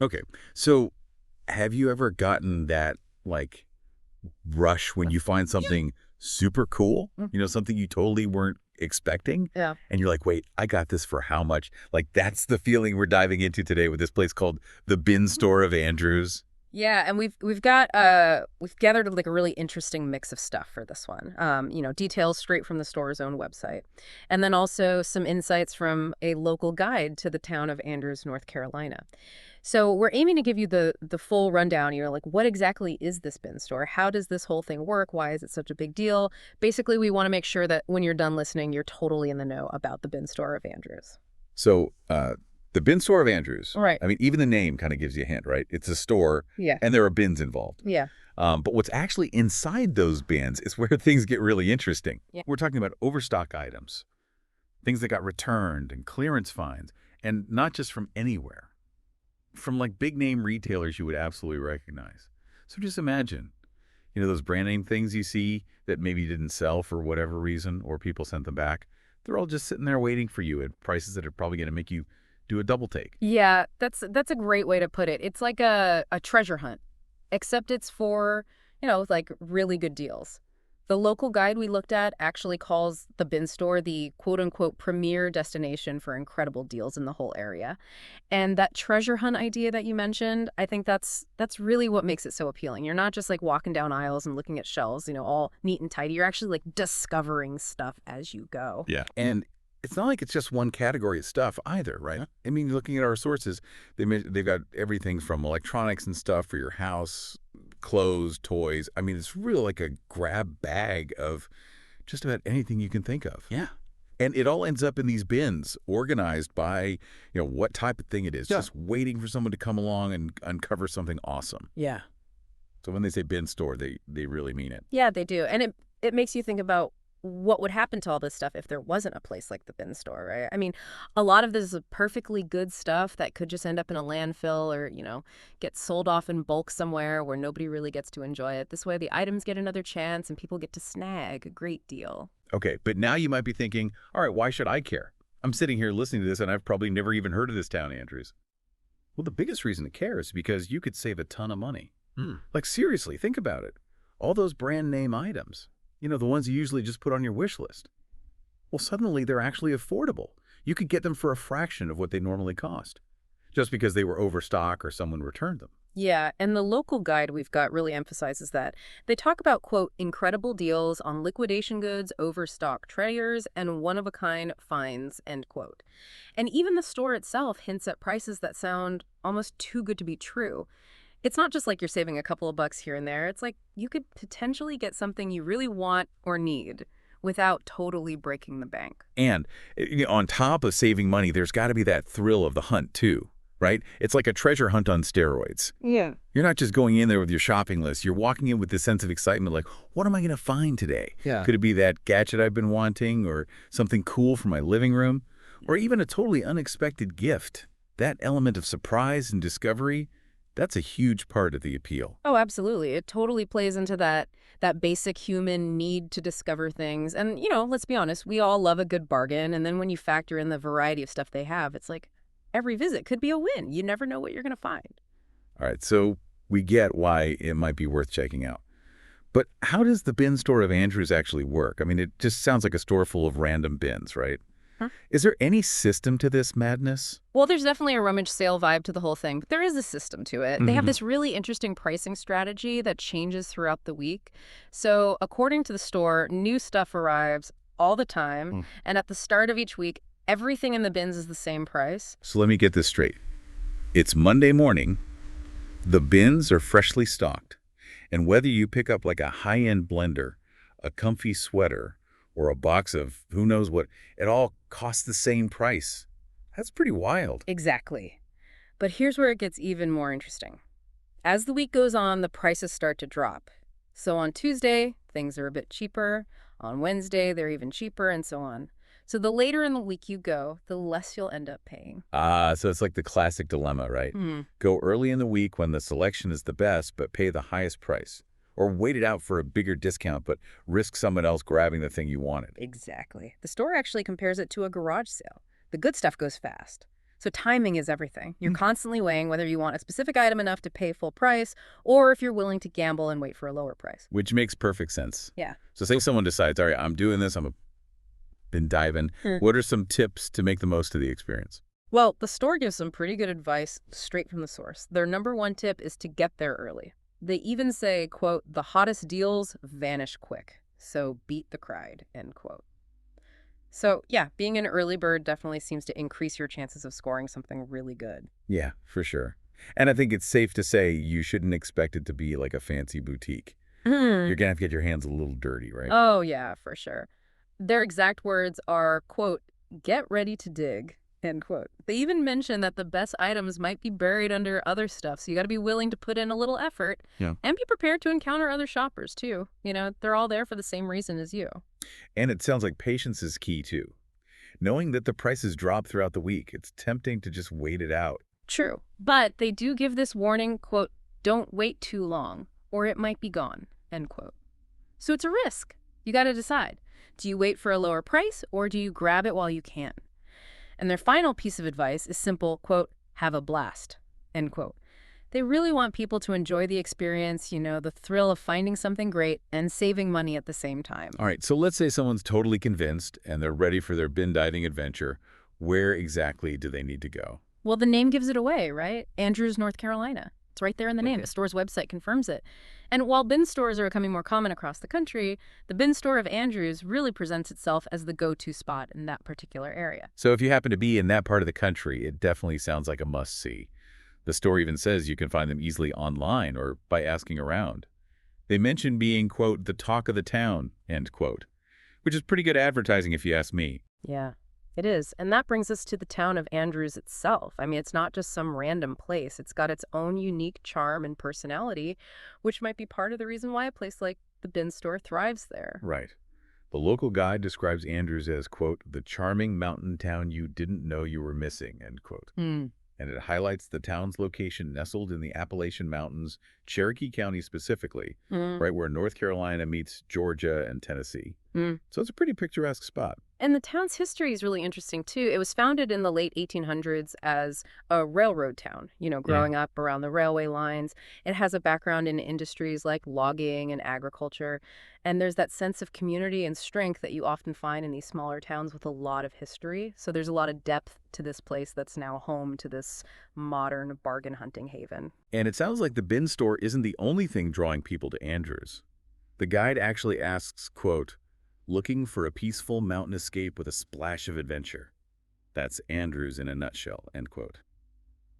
Okay. So have you ever gotten that, like, rush when you find something super cool? Something you totally weren't expecting? Yeah. And you're like, wait, I got this for how much? Like, that's the feeling we're diving into today with this place called the Bin Store of Andrews. Yeah, and we've gathered like a really interesting mix of stuff for this one. Details straight from the store's own website. And then also some insights from a local guide to the town of Andrews, North Carolina. So we're aiming to give you the full rundown, like what exactly is this bin store? How does this whole thing work? Why is it such a big deal? Basically, we want to make sure that when you're done listening, you're totally in the know about the bin store of Andrews. So, the Bin Store of Andrews, Right. I mean, even the name kind of gives you a hint, right? It's a store, Yeah. and there are bins involved. Yeah. But what's actually inside those bins is where things get really interesting. Yeah. We're talking about overstock items, things that got returned and clearance fines, and not just from anywhere. From like big name retailers you would absolutely recognize. So just imagine, those brand name things you see that maybe didn't sell for whatever reason or people sent them back. They're all just sitting there waiting for you at prices that are probably going to make you do a double take. Yeah, that's a great way to put it. It's like a treasure hunt, except it's for, like really good deals. The local guide we looked at actually calls the bin store the quote unquote premier destination for incredible deals in the whole area. And that treasure hunt idea that you mentioned, I think that's really what makes it so appealing. You're not just like walking down aisles and looking at shelves, all neat and tidy. You're actually like discovering stuff as you go. Yeah. And it's not like it's just one category of stuff either, right? Huh? I mean, looking at our sources, they've got everything from electronics and stuff for your house, clothes, toys. I mean, it's really like a grab bag of just about anything you can think of. Yeah. And it all ends up in these bins, organized by, what type of thing it is, Yeah. just waiting for someone to come along and uncover something awesome. Yeah. So when they say bin store, they really mean it. Yeah, they do. And it makes you think about what would happen to all this stuff if there wasn't a place like the bin store, right? I mean, a lot of this is perfectly good stuff that could just end up in a landfill or, get sold off in bulk somewhere where nobody really gets to enjoy it. This way the items get another chance and people get to snag a great deal. Okay, but now you might be thinking, all right, why should I care? I'm sitting here listening to this, and I've probably never even heard of this town, Andrews. Well, the biggest reason to care is because you could save a ton of money. Like, seriously, think about it. All those brand name items, the ones you usually just put on your wish list. Well, suddenly they're actually affordable. You could get them for a fraction of what they normally cost, just because they were overstock or someone returned them. Yeah, and the local guide we've got really emphasizes that. They talk about, quote, incredible deals on liquidation goods, overstock treasures, and one-of-a-kind finds, end quote. And even the store itself hints at prices that sound almost too good to be true. It's not just like you're saving a couple of bucks here and there. It's like you could potentially get something you really want or need without totally breaking the bank. And on top of saving money, there's got to be that thrill of the hunt, too, right? It's like a treasure hunt on steroids. Yeah. You're not just going in there with your shopping list. You're walking in with this sense of excitement, like, what am I going to find today? Yeah. Could it be that gadget I've been wanting or something cool for my living room or even a totally unexpected gift? That element of surprise and discovery, that's a huge part of the appeal. Oh, absolutely. It totally plays into that basic human need to discover things. And, let's be honest, we all love a good bargain. And then when you factor in the variety of stuff they have, it's like every visit could be a win. You never know what you're going to find. All right, so we get why it might be worth checking out. But how does the bin store of Andrews actually work? I mean, it just sounds like a store full of random bins, right? Huh? Is there any system to this madness? Well, there's definitely a rummage sale vibe to the whole thing, but there is a system to it. They have this really interesting pricing strategy that changes throughout the week. So according to the store, new stuff arrives all the time. And at the start of each week, everything in the bins is the same price. So let me get this straight. It's Monday morning. The bins are freshly stocked. And whether you pick up like a high-end blender, a comfy sweater, or a box of who knows what, it all costs the same price. That's pretty wild. Exactly. But here's where it gets even more interesting. As the week goes on, the prices start to drop. So on Tuesday, things are a bit cheaper. On Wednesday, they're even cheaper, and so on. So the later in the week you go, the less you'll end up paying. So it's like the classic dilemma, right? Go early in the week when the selection is the best, but pay the highest price. Or wait it out for a bigger discount, but risk someone else grabbing the thing you wanted. Exactly. The store actually compares it to a garage sale. The good stuff goes fast. So timing is everything. You're constantly weighing whether you want a specific item enough to pay full price or if you're willing to gamble and wait for a lower price. Which makes perfect sense. Yeah. So say someone decides, all right, I'm doing this, been diving. Hmm. What are some tips to make the most of the experience? Well, the store gives some pretty good advice straight from the source. Their number one tip is to get there early. They even say, quote, the hottest deals vanish quick, so beat the crowd, end quote. So yeah, being an early bird definitely seems to increase your chances of scoring something really good. Yeah, for sure. And I think it's safe to say you shouldn't expect it to be like a fancy boutique. You're going to have to get your hands a little dirty, right? Oh yeah, for sure. Their exact words are, quote, get ready to dig, end quote. They even mention that the best items might be buried under other stuff, so you got to be willing to put in a little effort and be prepared to encounter other shoppers too. They're all there for the same reason as you. And it sounds like patience is key too. Knowing that the prices drop throughout the week, it's tempting to just wait it out. True. But they do give this warning, quote, don't wait too long, or it might be gone, end quote. So it's a risk. You got to decide. Do you wait for a lower price, or do you grab it while you can? And their final piece of advice is simple, quote, have a blast, end quote. They really want people to enjoy the experience, the thrill of finding something great and saving money at the same time. All right, so let's say someone's totally convinced and they're ready for their bin diving adventure. Where exactly do they need to go? Well, the name gives it away, right? Andrews, North Carolina. It's right there in the name. The store's website confirms it. And while bin stores are becoming more common across the country, the bin store of Andrews really presents itself as the go-to spot in that particular area. So if you happen to be in that part of the country, it definitely sounds like a must-see. The store even says you can find them easily online or by asking around. They mention being, quote, the talk of the town, end quote, which is pretty good advertising if you ask me. Yeah, it is. And that brings us to the town of Andrews itself. I mean, it's not just some random place. It's got its own unique charm and personality, which might be part of the reason why a place like the bin store thrives there. Right. The local guide describes Andrews as, quote, the charming mountain town you didn't know you were missing, end quote. And it highlights the town's location nestled in the Appalachian Mountains, Cherokee County specifically, right where North Carolina meets Georgia and Tennessee. So it's a pretty picturesque spot. And the town's history is really interesting, too. It was founded in the late 1800s as a railroad town, growing up around the railway lines. It has a background in industries like logging and agriculture. And there's that sense of community and strength that you often find in these smaller towns with a lot of history. So there's a lot of depth to this place that's now home to this modern bargain hunting haven. And it sounds like the bin store isn't the only thing drawing people to Andrews. The guide actually asks, quote, looking for a peaceful mountain escape with a splash of adventure. That's Andrews in a nutshell, end quote.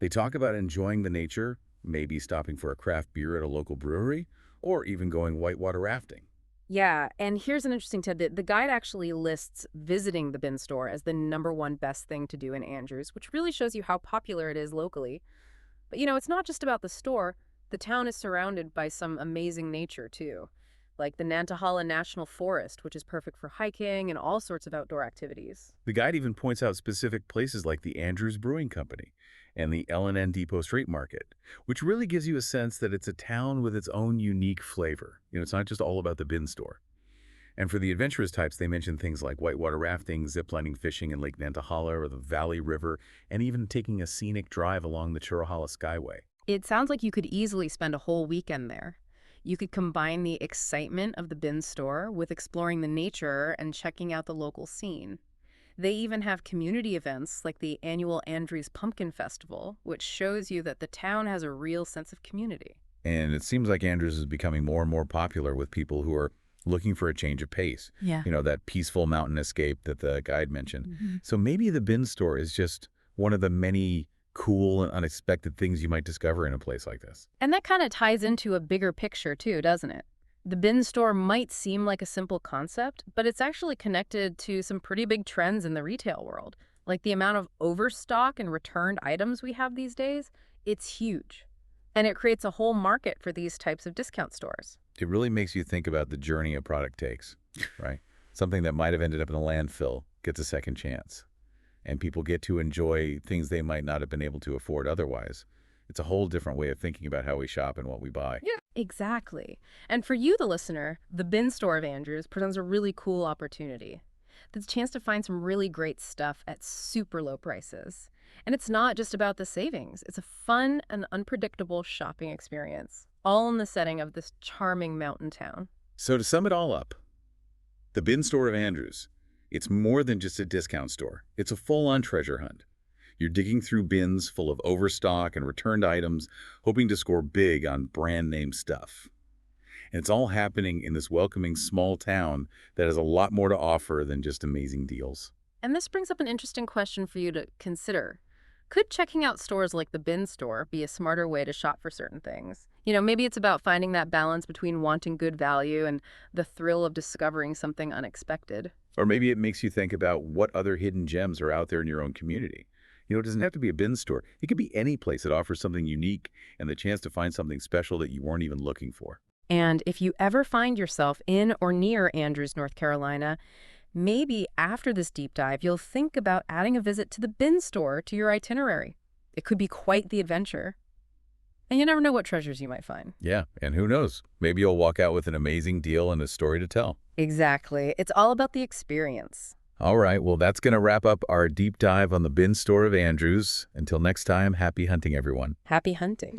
They talk about enjoying the nature, maybe stopping for a craft beer at a local brewery, or even going whitewater rafting. Yeah, and here's an interesting tidbit. The guide actually lists visiting the bin store as the #1 best thing to do in Andrews, which really shows you how popular it is locally. But it's not just about the store. The town is surrounded by some amazing nature, too, like the Nantahala National Forest, which is perfect for hiking and all sorts of outdoor activities. The guide even points out specific places like the Andrews Brewing Company and the L&N Depot Street Market, which really gives you a sense that it's a town with its own unique flavor. It's not just all about the bin store. And for the adventurous types, they mention things like whitewater rafting, ziplining, fishing in Lake Nantahala or the Valley River, and even taking a scenic drive along the Churrahala Skyway. It sounds like you could easily spend a whole weekend there. You could combine the excitement of the bin store with exploring the nature and checking out the local scene. They even have community events like the annual Andrews Pumpkin Festival, which shows you that the town has a real sense of community. And it seems like Andrews is becoming more and more popular with people who are looking for a change of pace. Yeah. That peaceful mountain escape that the guide mentioned. So maybe the bin store is just one of the many cool and unexpected things you might discover in a place like this. And that kind of ties into a bigger picture too, doesn't it? The bin store might seem like a simple concept, but it's actually connected to some pretty big trends in the retail world. Like the amount of overstock and returned items we have these days, it's huge. And it creates a whole market for these types of discount stores. It really makes you think about the journey a product takes, right? Something that might have ended up in a landfill gets a second chance. And people get to enjoy things they might not have been able to afford otherwise. It's a whole different way of thinking about how we shop and what we buy. Yeah, exactly. And for you, the listener, the bin store of Andrews presents a really cool opportunity. There's a chance to find some really great stuff at super low prices. And it's not just about the savings. It's a fun and unpredictable shopping experience, all in the setting of this charming mountain town. So to sum it all up, the bin store of Andrews, it's more than just a discount store. It's a full-on treasure hunt. You're digging through bins full of overstock and returned items, hoping to score big on brand name stuff. And it's all happening in this welcoming small town that has a lot more to offer than just amazing deals. And this brings up an interesting question for you to consider. Could checking out stores like the bin store be a smarter way to shop for certain things? Maybe it's about finding that balance between wanting good value and the thrill of discovering something unexpected. Or maybe it makes you think about what other hidden gems are out there in your own community. It doesn't have to be a bin store. It could be any place that offers something unique and the chance to find something special that you weren't even looking for. And if you ever find yourself in or near Andrews, North Carolina, maybe after this deep dive, you'll think about adding a visit to the bin store to your itinerary. It could be quite the adventure. And you never know what treasures you might find. Yeah, and who knows? Maybe you'll walk out with an amazing deal and a story to tell. Exactly. It's all about the experience. All right, well, that's going to wrap up our deep dive on the bin store of Andrews. Until next time, happy hunting, everyone. Happy hunting.